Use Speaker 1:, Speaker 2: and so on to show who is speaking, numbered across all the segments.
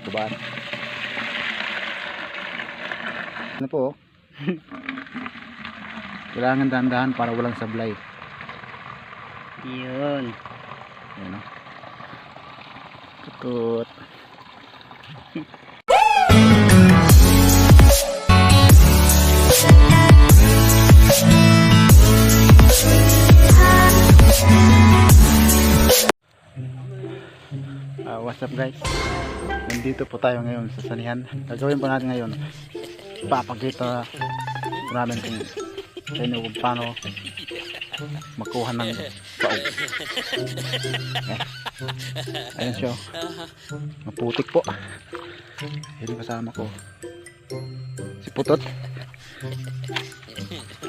Speaker 1: Tubaan. Ano po? Kailangan dahan-dahan para walang sablay.
Speaker 2: Yun.
Speaker 1: Ayan o. Tutut. What's up guys? Nandito po tayo ngayon sa sanihan. Gagawin po natin ngayon, papakita namin kung paano makuha ng paog. Ayan siya, maputik po. Yun kasama ko si Putot.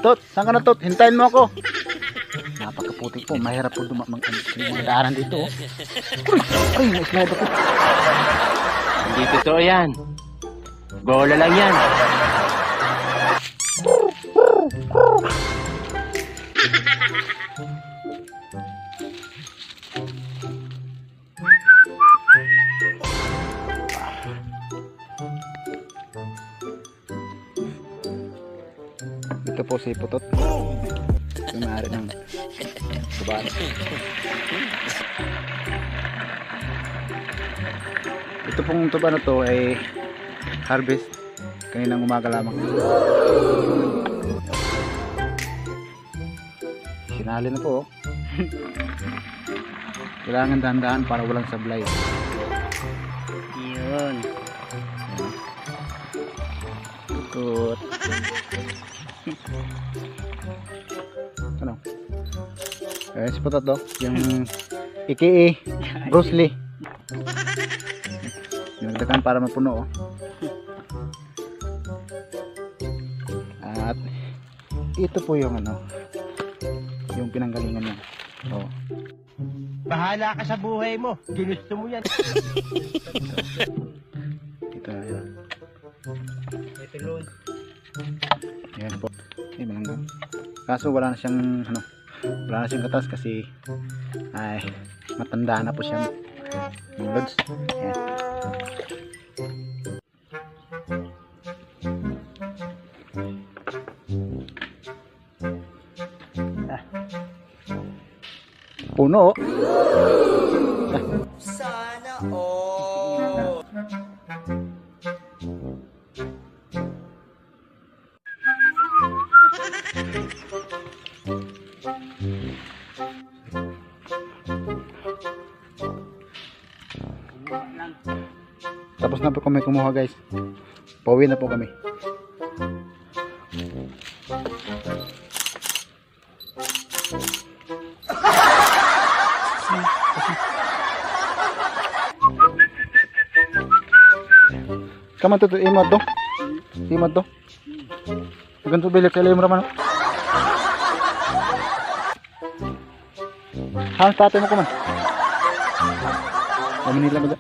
Speaker 1: Tot, saan ka na Tot? Hintayin mo ako. Napakaputik po, mahirap po mga daanan dito. Ay, na-slide ako.
Speaker 2: Hindi totoo yan. Bola lang yan.
Speaker 1: Ito po si Putot, yung maaari ng Tubaan. Ito pong tuba na to ay harvest kaninang umaga lamang. Sinali na po. Kailangan dahan-dahan para walang sablay.
Speaker 2: Yun.
Speaker 1: Tutut. Ano? Si Putot do, yung AKA Bruce Lee. Nagdagan para mapuno. At ito po yung ano, yung pinanggalingan niya.
Speaker 2: Bahala ka sa buhay mo. Ginusto mo yan.
Speaker 1: Ito yun.
Speaker 2: Ito loan.
Speaker 1: Ayan po. Ay, malanggang. Kaso wala na siyang ano, wala na siyang katas kasi ay matanda na po siya, mga lods. Ayan. Puno.
Speaker 2: Sana all.
Speaker 1: Tapos na po kami kumuha guys. Pauwi na po kami. Kaman to imod do. Imod do. Ganto bilik kay mo raman. Hang tatay mo ko man. Kami nila ba?